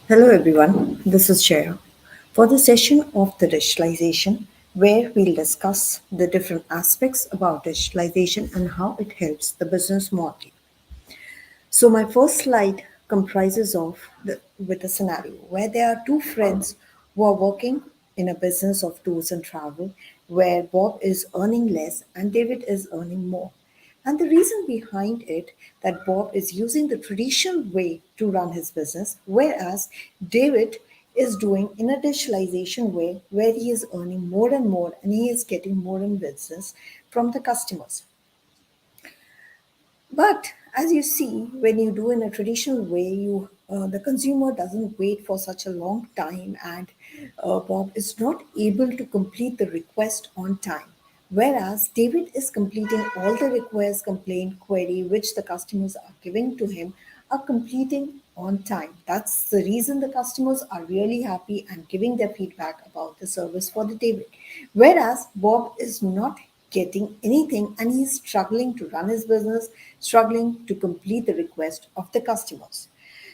Hello everyone, this is Jaya for the session of the digitalization where we'll discuss the different aspects about digitalization and how it helps the business model. So my first slide comprises of with a scenario where there are two friends who are working in a business of tours and travel where Bob is earning less and David is earning more. And the reason behind it that Bob is using the traditional way to run his business, whereas David is doing in a digitalization way where he is earning more and more and he is getting more in business from the customers. But as you see, when you do in a traditional way, the consumer doesn't wait for such a long time, and Bob is not able to complete the request on time. Whereas David is completing all the requests, complaint, query which the customers are giving to him are completing on time. That's the reason the customers are really happy and giving their feedback about the service for the David. Whereas Bob is not getting anything and he's struggling to run his business, struggling to complete the request of the customers.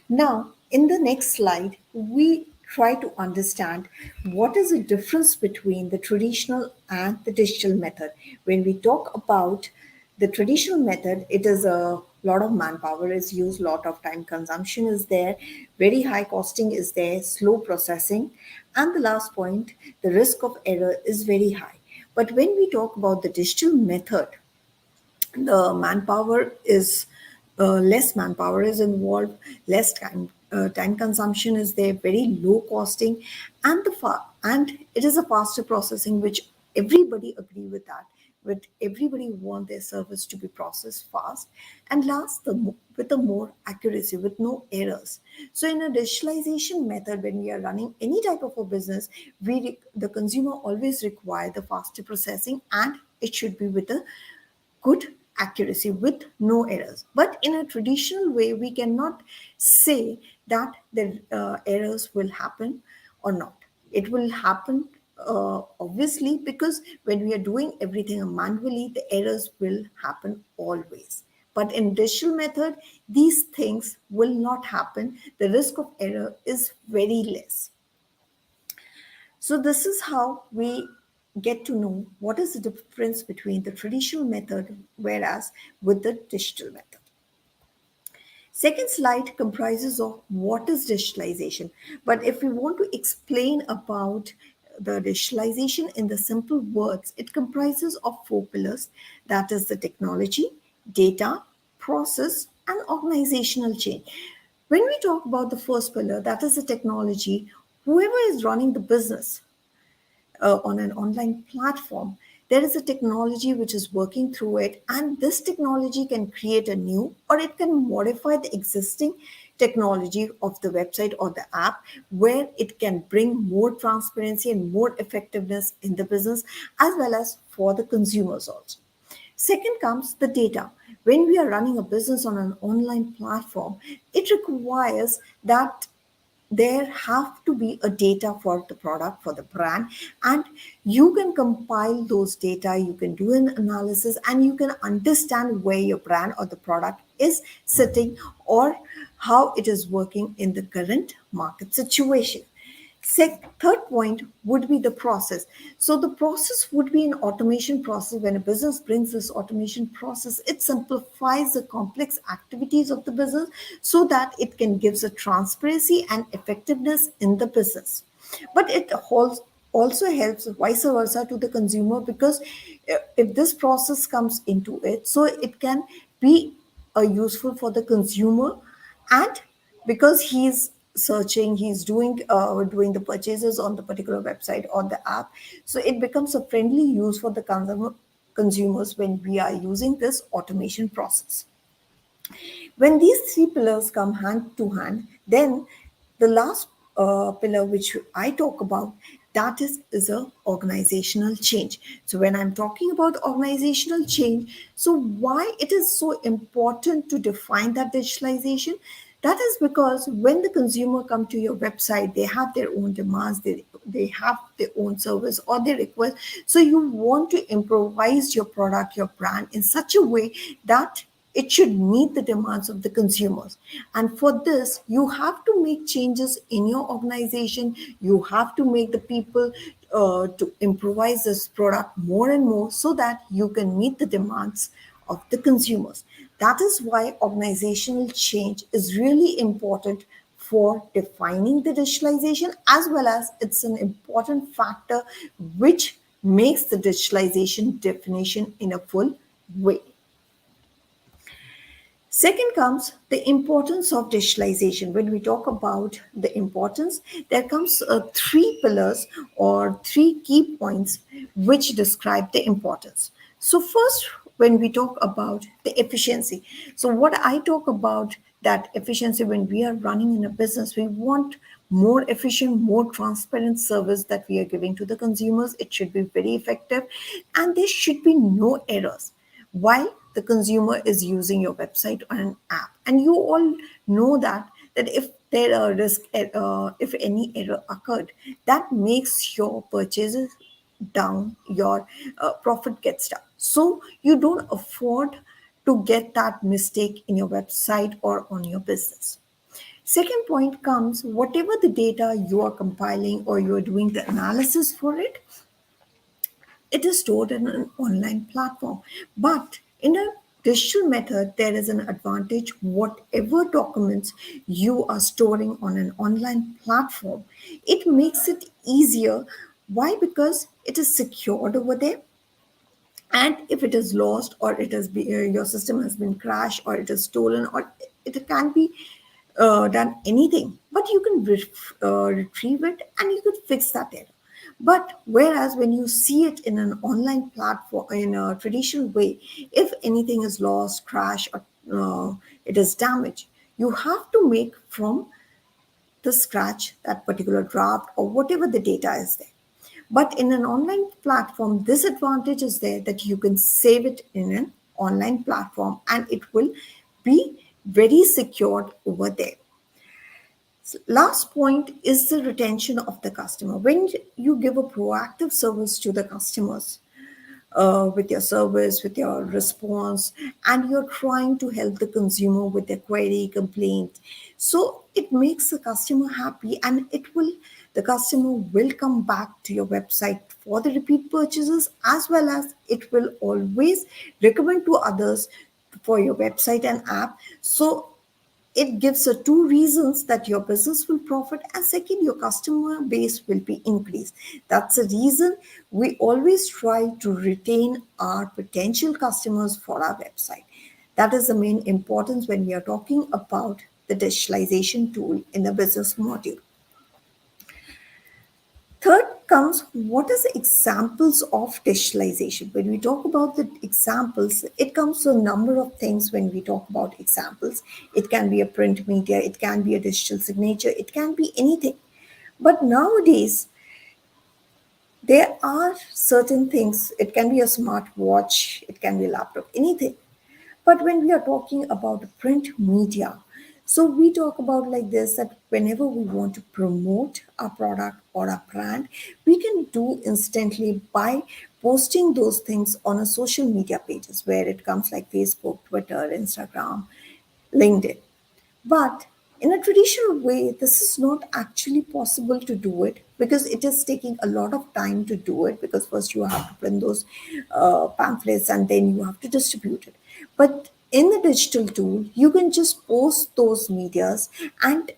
Now, in the next slide, we try to understand what is the difference between the traditional and the digital method. When we talk about the traditional method, it is a lot of manpower is used, lot of time consumption is there, very high costing is there, slow processing, and the last point, the risk of error is very high. But when we talk about the digital method, the manpower is less manpower is involved, less time consumption is there, very low costing, and and it is a faster processing, which everybody agree with that. With everybody want their service to be processed fast, and last with a more accuracy with no errors. So in a digitalization method, when we are running any type of a business, the consumer always require the faster processing, and it should be with a good accuracy with no errors. But in a traditional way, we cannot say that the errors will happen or not. It will happen obviously, because when we are doing everything manually, the errors will happen always. But in digital method, these things will not happen. The risk of error is very less. So this is how we get to know what is the difference between the traditional method whereas with the digital method. Second slide comprises of what is digitalization. But if we want to explain about the digitalization in the simple words, it comprises of four pillars, that is the technology, data, process, and organizational change. When we talk about the first pillar, that is the technology, whoever is running the business on an online platform, there is a technology which is working through it, and this technology can create a new or it can modify the existing technology of the website or the app, where it can bring more transparency and more effectiveness in the business as well as for the consumers also. Second comes the data. When we are running a business on an online platform, it requires that there have to be a data for the product, for the brand, and you can compile those data, you can do an analysis, and you can understand where your brand or the product is sitting or how it is working in the current market situation. Third point would be the process. So the process would be an automation process. When a business brings this automation process, it simplifies the complex activities of the business so that it can give a transparency and effectiveness in the business. But it also helps vice versa to the consumer, because if this process comes into it, so it can be useful for the consumer, and because he's searching, he's doing the purchases on the particular website or the app, so it becomes a friendly use for the consumers when we are using this automation process. When these three pillars come hand to hand, then the last pillar which I talk about, that is a organizational change. So when I'm talking about organizational change, so why it is so important to define that digitalization? That is because when the consumer come to your website, they have their own demands, they have their own service or their request. So you want to improvise your product, your brand in such a way that it should meet the demands of the consumers. And for this, you have to make changes in your organization. You have to make the people to improvise this product more and more so that you can meet the demands of the consumers. That is why organizational change is really important for defining the digitalization, as well as it's an important factor which makes the digitalization definition in a full way. Second comes the importance of digitalization. When we talk about the importance, there comes three pillars or three key points which describe the importance. So first, when we talk about the efficiency, so what I talk about that efficiency when we are running in a business, we want more efficient, more transparent service that we are giving to the consumers. It should be very effective, and there should be no errors while the consumer is using your website or an app. And you all know that if there are risk, if any error occurred, that makes your purchases down, your profit gets down. So you don't afford to get that mistake in your website or on your business. Second point comes, whatever the data you are compiling or you are doing the analysis for it, it is stored in an online platform. But in a digital method, there is an advantage. Whatever documents you are storing on an online platform, it makes it easier. Why? Because it is secured over there, and if it is lost or your system has been crashed or it is stolen or it can be done anything, but you can retrieve it and you could fix that error. But whereas when you see it in an online platform in a traditional way, if anything is lost, crash, or it is damaged, you have to make from the scratch that particular draft or whatever the data is there. But in an online platform, this advantage is there that you can save it in an online platform and it will be very secured over there. Last point is the retention of the customer. When you give a proactive service to the customers, with your service, with your response, and you're trying to help the consumer with their query, complaint. So it makes the customer happy, and the customer will come back to your website for the repeat purchases, as well as it will always recommend to others for your website and app. So it gives two reasons that your business will profit, and second, your customer base will be increased. That's the reason we always try to retain our potential customers for our website. That is the main importance when we are talking about the digitalization tool in the business module. Third comes, what is the examples of digitalization? When we talk about the examples, it comes to a number of things when we talk about examples. It can be a print media, it can be a digital signature, it can be anything. But nowadays, there are certain things, it can be a smartwatch, it can be a laptop, anything. But when we are talking about print media, so we talk about like this that whenever we want to promote a product or a brand, we can do instantly by posting those things on a social media pages where it comes like Facebook, Twitter, Instagram, LinkedIn. But in a traditional way, this is not actually possible to do it because it is taking a lot of time to do it, because first you have to print those pamphlets and then you have to distribute it. But in the digital tool, you can just post those medias and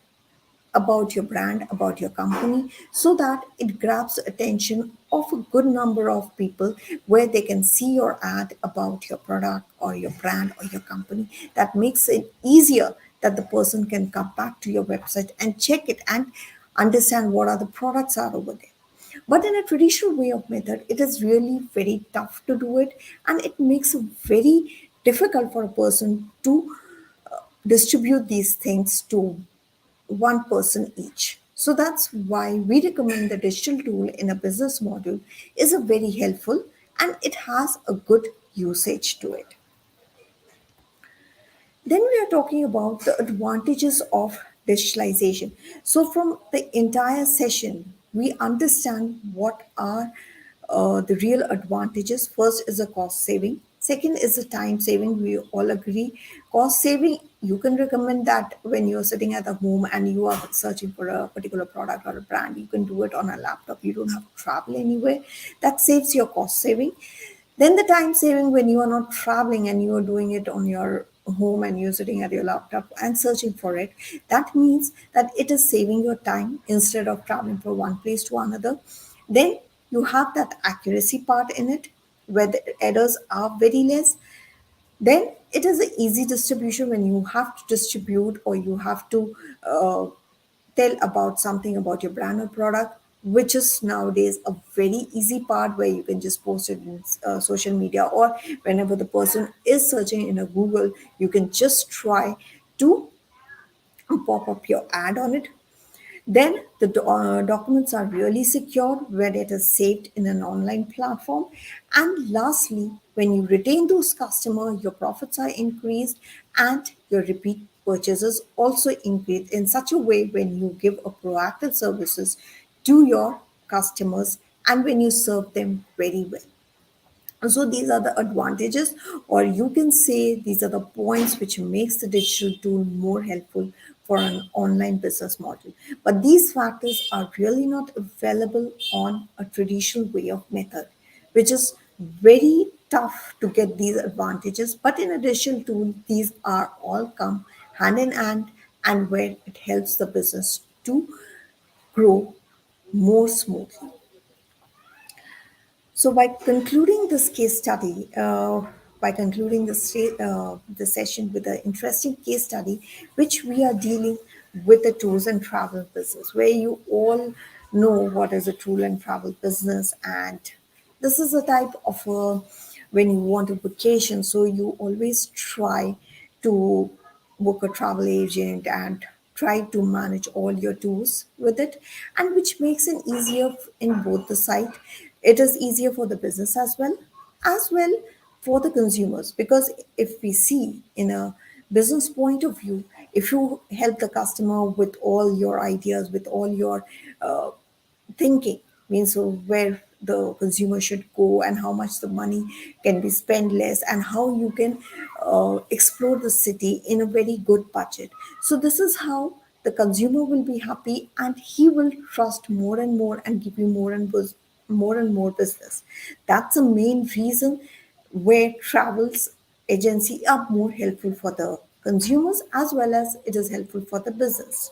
about your brand, about your company, so that it grabs the attention of a good number of people where they can see your ad about your product or your brand or your company. That makes it easier that the person can come back to your website and check it and understand what are the products are over there. But in a traditional way of method, it is really very tough to do it, and it makes it very difficult for a person to distribute these things to one person each. So that's why we recommend the digital tool in a business model is a very helpful, and it has a good usage to it. Then we are talking about the advantages of digitalization. So from the entire session, we understand what are the real advantages. First is a cost saving. Second is the time saving. We all agree. Cost saving, you can recommend that when you're sitting at the home and you are searching for a particular product or a brand, you can do it on a laptop. You don't have to travel anywhere. That saves your cost saving. Then the time saving, when you are not traveling and you are doing it on your home and you're sitting at your laptop and searching for it, that means that it is saving your time instead of traveling from one place to another. Then you have that accuracy part in it where the errors are very less. Then it is an easy distribution when you have to distribute or you have to tell about something about your brand or product, which is nowadays a very easy part where you can just post it in social media, or whenever the person is searching in a Google, you can just try to pop up your ad on it. Then the documents are really secure when it is saved in an online platform. And lastly, when you retain those customers, your profits are increased and your repeat purchases also increase in such a way when you give a proactive services to your customers and when you serve them very well. So these are the advantages, or you can say these are the points which makes the digital tool more helpful for an online business model. But these factors are really not available on a traditional way of method, which is very tough to get these advantages. But in addition to these are all come hand in hand, and where it helps the business to grow more smoothly. So, by concluding the session with an interesting case study, which we are dealing with the tours and travel business, where you all know what is a tour and travel business, and this is a type of when you want a vacation, so you always try to book a travel agent and try to manage all your tours with it, and which makes it easier in both the side. It is easier for the business as well for the consumers, because if we see in a business point of view, if you help the customer with all your ideas, with all your thinking, means so where the consumer should go and how much the money can be spent less, and how you can explore the city in a very good budget. So this is how the consumer will be happy and he will trust more and more and give you more and more business. That's the main reason where travels agency are more helpful for the consumers as well as it is helpful for the business.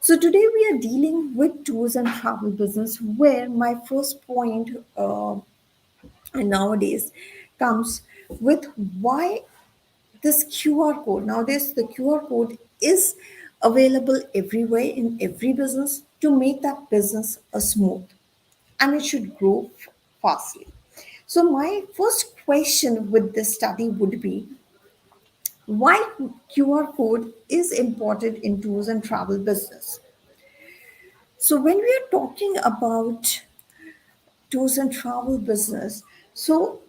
So today we are dealing with tours and travel business, where my first point nowadays comes with why this QR code. Nowadays, the QR code is available everywhere in every business to make that business a smooth, and it should grow fastly. So my first question with this study would be why QR code is important in tours and travel business. So when we are talking about tours and travel business, so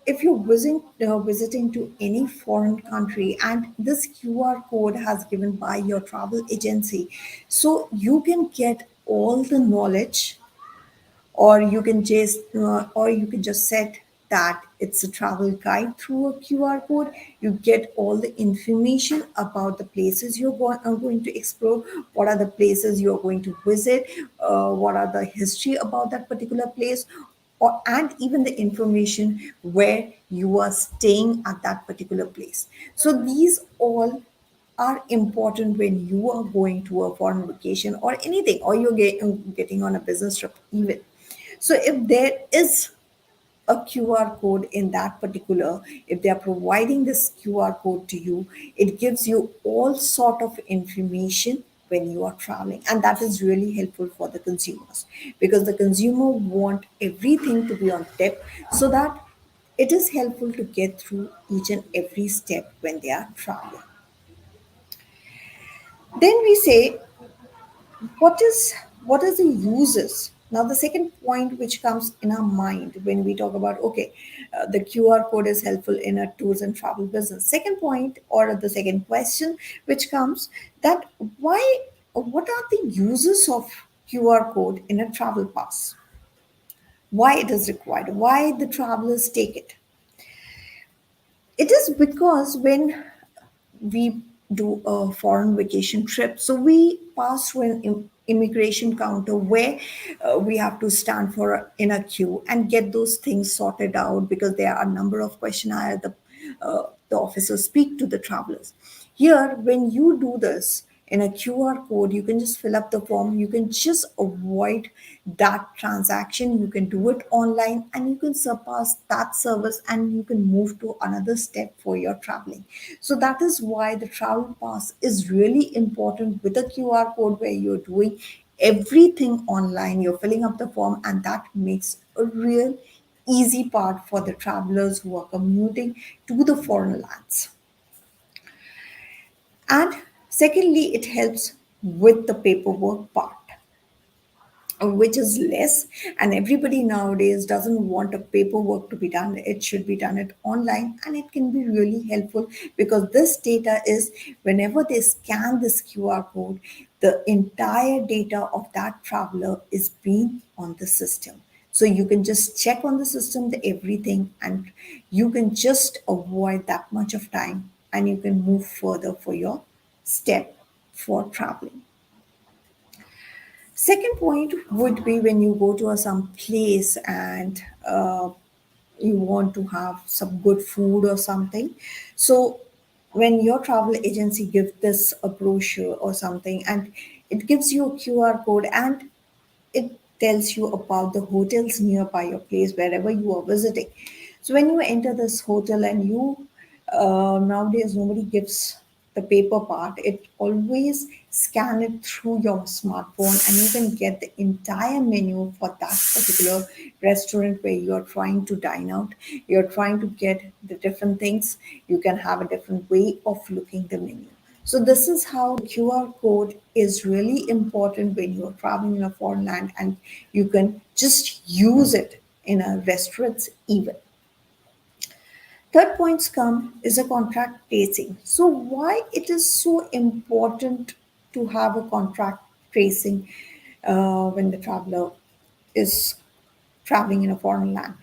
if you're visiting to any foreign country and this QR code has given by your travel agency, so you can get all the knowledge, or you can just set that it's a travel guide through a QR code. You get all the information about the places are going to explore, what are the places you're going to visit, what are the history about that particular place, and even the information where you are staying at that particular place. So these all are important when you are going to a foreign vacation or anything, or getting on a business trip even. So if there is a QR code in that particular, if they are providing this QR code to you, it gives you all sort of information when you are traveling, and that is really helpful for the consumers, because the consumer want everything to be on tip, so that it is helpful to get through each and every step when they are traveling. Then we say what is the uses. Now the second point which comes in our mind when we talk about, okay, the QR code is helpful in a tours and travel business. Second point, or the second question which comes, that why, what are the uses of QR code in a travel pass, why it is required, why the travelers take it. It is because when we do a foreign vacation trip, so we pass through an immigration counter where we have to stand for in a queue and get those things sorted out, because there are a number of questionnaires the officers speak to the travelers. Here, when you do this in a QR code, you can just fill up the form, you can just avoid that transaction, you can do it online, and you can surpass that service and you can move to another step for your traveling. So that is why the travel pass is really important with a QR code, where you're doing everything online, you're filling up the form, and that makes a real easy part for the travelers who are commuting to the foreign lands. And secondly, it helps with the paperwork part, which is less, and everybody nowadays doesn't want a paperwork to be done. It should be done it online, and it can be really helpful, because this data is, whenever they scan this QR code, the entire data of that traveler is being on the system. So you can just check on the system the everything, and you can just avoid that much of time, and you can move further for your step for traveling. Second point would be when you go to some place and you want to have some good food or something. So when your travel agency gives this a brochure or something, and it gives you a QR code, and it tells you about the hotels nearby your place wherever you are visiting. So when you enter this hotel, and you nowadays nobody gives the paper part, it always scan it through your smartphone, and you can get the entire menu for that particular restaurant where you are trying to dine out. You're trying to get the different things, you can have a different way of looking the menu. So this is how the QR code is really important when you're traveling in a foreign land, and you can just use it in a restaurant even. Third points come is a contract tracing. So why it is so important to have a contract tracing when the traveler is traveling in a foreign land.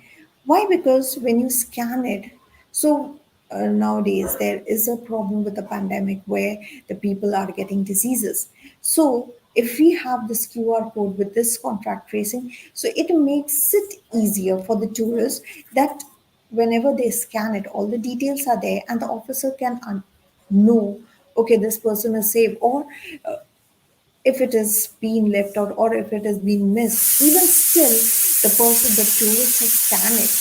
Why? Because when you scan it, so nowadays there is a problem with the pandemic where the people are getting diseases. So if we have this QR code with this contract tracing, so it makes it easier for the tourists, that whenever they scan it, all the details are there, and the officer can know, okay, this person is safe, or if it is being left out, or if it has been missed, even still, the tourist has scanned it,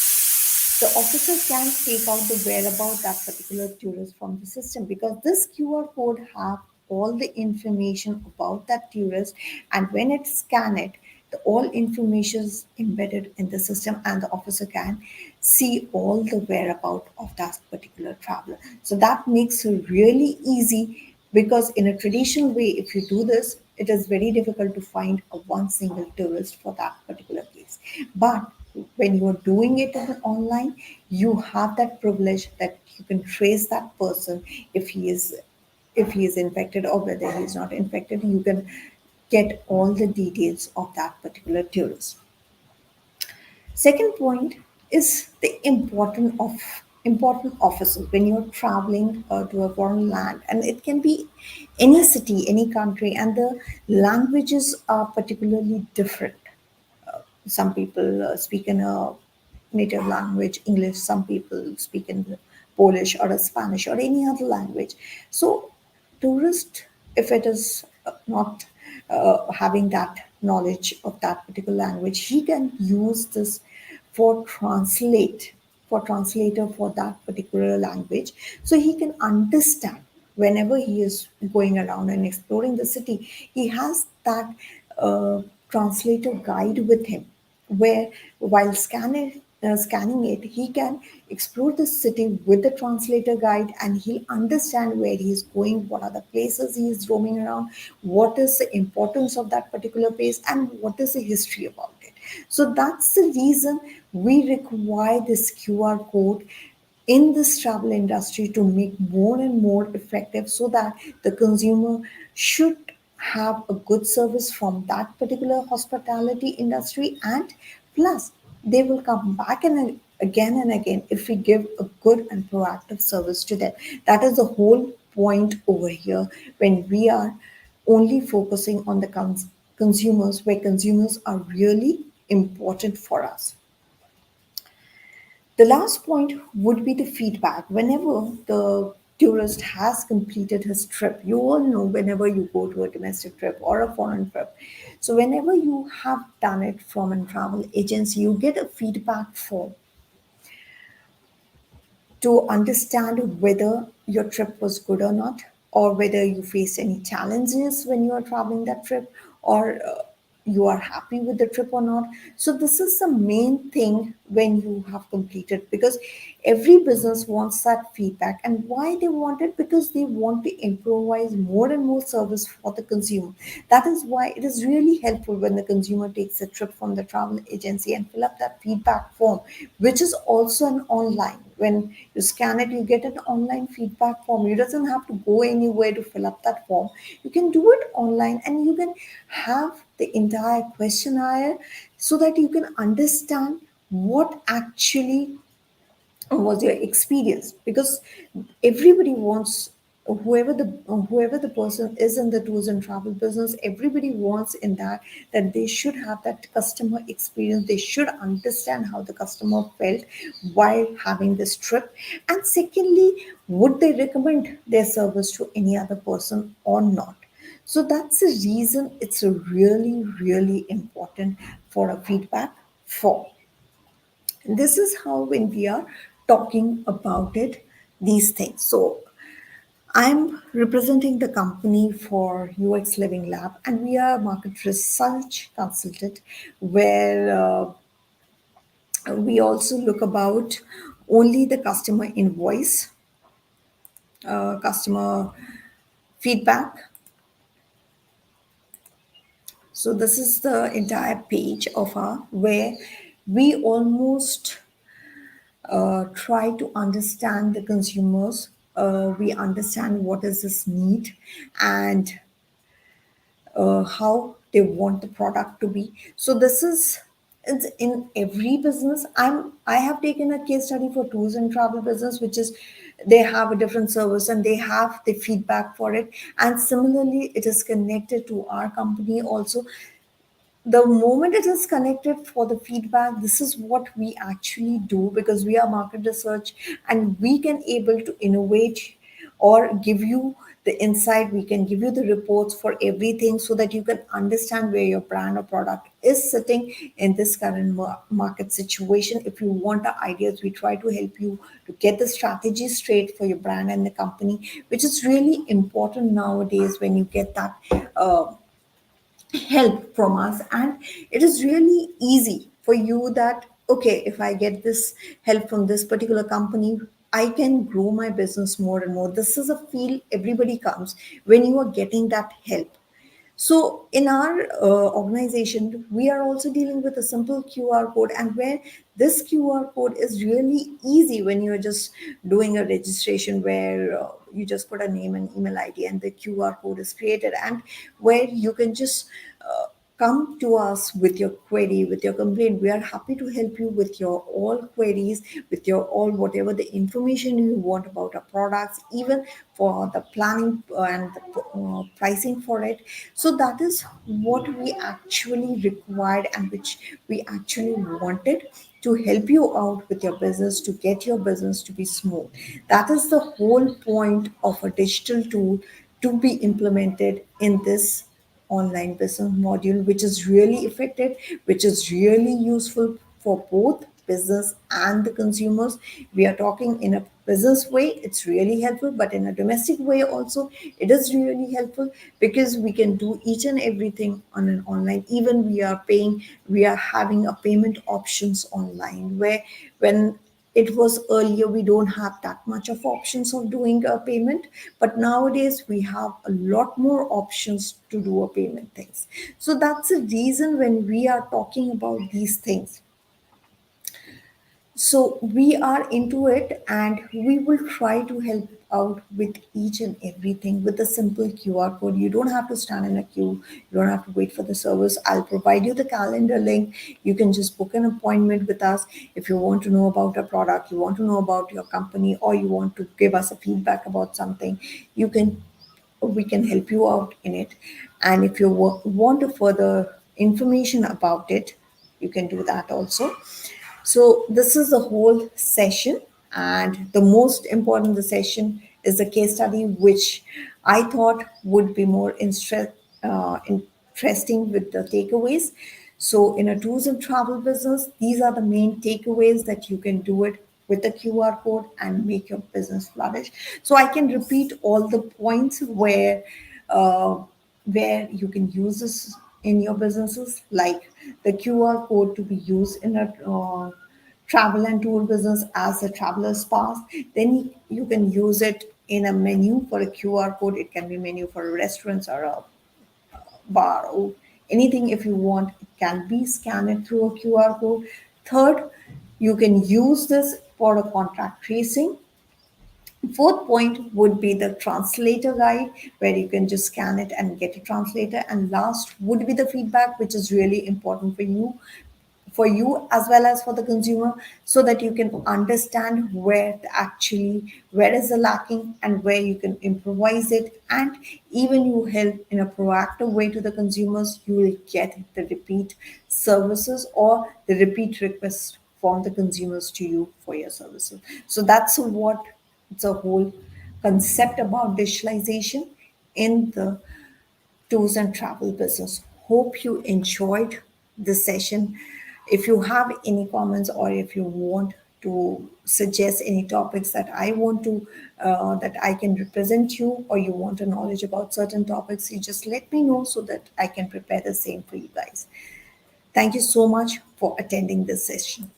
the officer can take out the whereabout that particular tourist from the system, because this QR code have all the information about that tourist, and when it scan it, the all information is embedded in the system, and the officer can see all the whereabout of that particular traveler. So that makes it really easy, because in a traditional way, if you do this, it is very difficult to find a one single tourist for that particular place. But when you are doing it online, you have that privilege that you can trace that person, if he is infected or whether he is not infected. You can get all the details of that particular tourist. Second point is the important offices when you're traveling to a foreign land, and it can be any city, any country, and the languages are particularly different. Some people speak in a native language, English. Some people speak in Polish or a Spanish or any other language. So, tourist, if it is not having that knowledge of that particular language, he can use this for translator for that particular language, so he can understand whenever he is going around and exploring the city. He has that translator guide with him, where while scanning it, he can explore the city with the translator guide, and he'll understand where he's going, what are the places he is roaming around, what is the importance of that particular place, and what is the history about it. So that's the reason we require this QR code in this travel industry to make more and more effective, so that the consumer should have a good service from that particular hospitality industry, and plus they will come back again and again if we give a good and proactive service to them. That is the whole point over here when we are only focusing on the consumers, where consumers are really important for us. The last point would be the feedback. Whenever the tourist has completed his trip, you all know whenever you go to a domestic trip or a foreign trip. So, whenever you have done it from a travel agency, you get a feedback form to understand whether your trip was good or not, or whether you faced any challenges when you are traveling that trip, or you are happy with the trip or not. So, this is the main thing when you have completed, because every business wants that feedback. And why they want it? Because they want to improvise more and more service for the consumer. That is why it is really helpful when the consumer takes a trip from the travel agency and fill up that feedback form, which is also an online. When you scan it, you get an online feedback form. You doesn't have to go anywhere to fill up that form. You can do it online, and you can have the entire questionnaire so that you can understand what actually was your experience. Because everybody wants, whoever the person is in the tours and travel business, everybody wants in that they should have that customer experience. They should understand how the customer felt while having this trip. And secondly, would they recommend their service to any other person or not? So that's the reason it's a really, really important for a feedback form. This is how, when we are talking about it, these things. So I'm representing the company for UxlivingLab, and we are a market research consultant, where we also look about only the customer invoice, customer feedback. So this is the entire page of our, where we almost try to understand the consumers. We understand what is this need, and how they want the product to be. So this is, it's in every business. I have taken a case study for tours and travel business, which is they have a different service and they have the feedback for it. And similarly, it is connected to our company also. The moment it is connected for the feedback, this is what we actually do, because we are market research, and we can able to innovate or give you the insight. We can give you the reports for everything, so that you can understand where your brand or product is sitting in this current market situation. If you want the ideas, we try to help you to get the strategy straight for your brand and the company, which is really important nowadays when you get that help from us. And it is really easy for you that, okay, if I get this help from this particular company, I can grow my business more and more. This is a feel everybody comes when you are getting that help. So, in our organization, we are also dealing with a simple QR code, and where this QR code is really easy when you're just doing a registration, where you just put a name and email ID, and the QR code is created, and where you can just come to us with your query, with your complaint. We are happy to help you with your all queries, with your all whatever the information you want about our products, even for the planning and the pricing for it. So that is what we actually required, and which we actually wanted to help you out with your business, to get your business to be smooth. That is the whole point of a digital tool to be implemented in this online business module, which is really effective, which is really useful for both business and the consumers. We are talking in a business way, it's really helpful, but in a domestic way also, it is really helpful, because we can do each and everything on an online. Even we are paying, we are having a payment options online, where when it was earlier, we don't have that much of options of doing a payment, but nowadays we have a lot more options to do a payment things. So that's the reason when we are talking about these things. So we are into it, and we will try to help out with each and everything with a simple QR code. You don't have to stand in a queue. You don't have to wait for the service. I'll provide you the calendar link. You can just book an appointment with us if you want to know about a product, you want to know about your company, or you want to give us a feedback about something. You can We can help you out in it. And if you want to further information about it, you can do that also. So this is the whole session, and the most important the session is the case study, which I thought would be more interesting with the takeaways. So in a tours and travel business, these are the main takeaways that you can do it with the QR code and make your business flourish. So I can repeat all the points uh, where you can use this in your businesses, like the QR code to be used in a travel and tour business as a traveler's pass. Then you can use it in a menu for a QR code. It can be menu for restaurants or a bar or anything. If you want, it can be scanned through a QR code. Third, you can use this for a contract tracing. Fourth point would be the translator guide, where you can just scan it and get a translator. And last would be the feedback, which is really important for you as well as for the consumer, so that you can understand where is the lacking and where you can improvise it. And even you help in a proactive way to the consumers, you will get the repeat services or the repeat requests from the consumers to you for your services. So that's what it's a whole concept about digitalization in the tours and travel business. Hope you enjoyed this session. If you have any comments, or if you want to suggest any topics that that I can represent you, or you want a knowledge about certain topics, you just let me know so that I can prepare the same for you guys. Thank you so much for attending this session.